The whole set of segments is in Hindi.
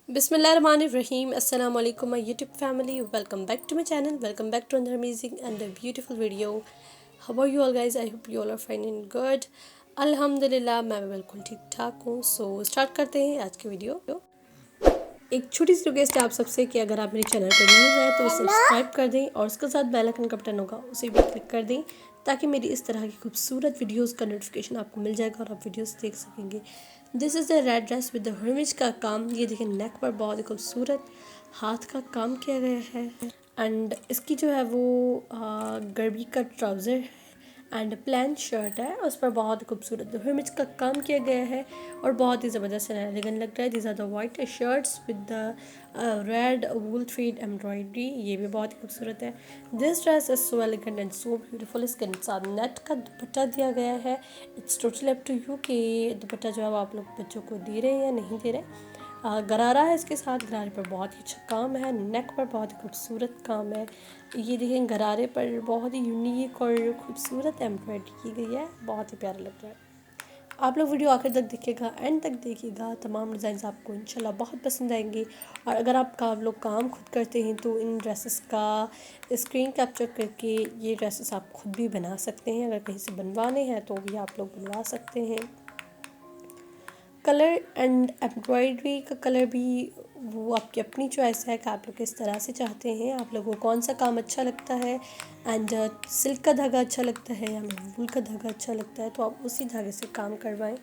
Bismillahirrahmanirrahim. Assalamu alaikum my YouTube family. Welcome back to my channel. Welcome back to another amazing and a beautiful video. How are you all guys? I hope you all are fine and good. अल्हम्दुलिल्लाह मैं भी बिल्कुल ठीक ठाक हूँ. सो स्टार्ट करते हैं आज की वीडियो. एक छोटी सी रिक्वेस्ट है आप सबसे कि अगर आप मेरे चैनल पर न्यू हैं तो सब्सक्राइब कर दें और उसके साथ बेल आइकन का बटन होगा उसे भी क्लिक कर दें ताकि मेरी इस तरह की खूबसूरत वीडियोस का नोटिफिकेशन आपको मिल जाएगा और आप वीडियोस देख सकेंगे. This is the red dress with the हर्मिज का काम. ये देखें नेक पर बहुत ही खूबसूरत हाथ का काम किया गया है एंड इसकी जो है वो गर्मी का ट्राउज़र है एंड प्लेन शर्ट है. उस पर बहुत खूबसूरत हर्मिज का काम किया गया है और बहुत ही ज़बरदस्त एलिगेंट लग रहा है. These are the white shirts with the red wool thread embroidery. ये भी बहुत ही खूबसूरत है. This dress is so elegant and so beautiful. इसके साथ नेट का दुपट्टा दिया गया है. It's totally up to you कि दुपट्टा जो है वो आप लोग बच्चों को दे रहे हैं या नहीं दे रहे. गरारा है इसके साथ. गरारे पर बहुत ही अच्छा काम है. नेक पर बहुत ही खूबसूरत काम है. ये देखें गरारे पर बहुत ही यूनिक और खूबसूरत एम्ब्रॉयडरी की गई है. बहुत ही प्यारा लग रहा है. आप लोग वीडियो आखिर तक देखिएगा, एंड तक देखिएगा. तमाम डिज़ाइन आपको इंशाल्लाह बहुत पसंद आएंगे. और अगर आप लोग काम खुद करते हैं तो इन ड्रेसेस का स्क्रीन कैप्चर करके ये ड्रेसेस आप खुद भी बना सकते हैं. अगर कहीं से बनवाने हैं तो भी आप लोग बनवा सकते हैं. कलर एंड एम्ब्रॉयडरी का कलर भी वो आपकी अपनी चॉइस है कि आप लोग किस तरह से चाहते हैं. आप लोगों को कौन सा काम अच्छा लगता है एंड सिल्क का धागा अच्छा लगता है या वूल का धागा अच्छा लगता है तो आप उसी धागे से काम करवाएं.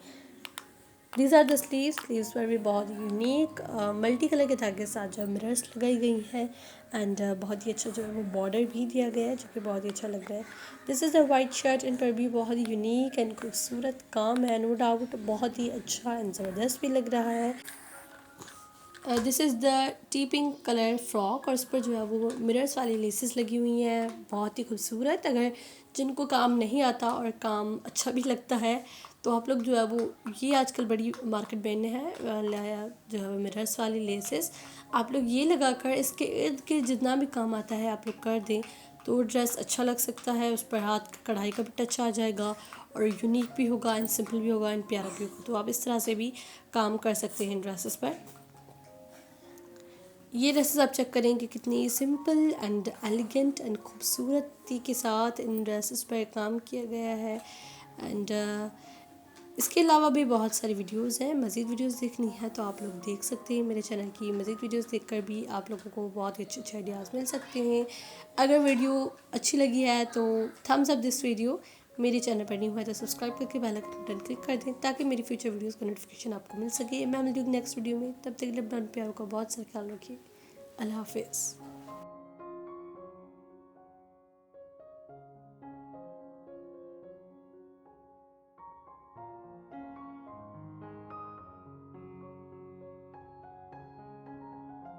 दीज आर द स्लीव्स पर भी बहुत यूनिक मल्टी कलर के धागे के साथ जो मिरर्स लगाई गई हैं एंड बहुत ही अच्छा जो है वो बॉर्डर भी दिया गया है जो कि बहुत ही अच्छा लग रहा है. This is the white shirt. इन पर भी बहुत ही यूनिक एंड खूबसूरत काम है. नो डाउट बहुत ही अच्छा एंड ज़बरदस्त भी लग रहा है. This is the T pink colour frock और इस पर जो है वो मिरर्स वाली लेसेस लगी हुई हैं. बहुत ही खूबसूरत. अगर जिनको काम नहीं आता और काम अच्छा भी लगता है तो आप लोग जो है वो ये आजकल बड़ी मार्केट में है जो है मिरर्स वाली लेसेस. आप लोग ये लगा कर इसके इर्द गिर्द जितना भी काम आता है आप लोग कर दें तो ड्रेस अच्छा लग सकता है. उस पर हाथ का कढ़ाई का भी टच आ जाएगा और यूनिक भी होगा एंड सिंपल भी होगा एंड प्यारा भी होगा. तो आप इस तरह से भी काम कर सकते हैं ड्रेसेस पर. ये ड्रेसेस आप चेक करें कि कितनी सिंपल एंड एलिगेंट एंड खूबसूरती के साथ इन ड्रेसेस पर काम किया गया है. एंड इसके अलावा भी बहुत सारी वीडियोस हैं. मज़ीद वीडियोस देखनी है तो आप लोग देख सकते हैं. मेरे चैनल की मज़ीद वीडियोस देखकर भी आप लोगों को बहुत ही अच्छे अच्छे आइडियाज़ मिल सकते हैं. अगर वीडियो अच्छी लगी है तो थम्स अप दिस वीडियो. मेरे चैनल पर नहीं हुआ है तो सब्सक्राइब करके बेल आइकन बटन क्लिक कर दें ताकि मेरी फ्यूचर वीडियोस का नोटिफिकेशन आपको मिल सके. मैं मिलती हूँ नेक्स्ट वीडियो में. तब तक के लिए अपना प्यार का बहुत सारा ख्याल रखिए. अल्लाह हाफिज़.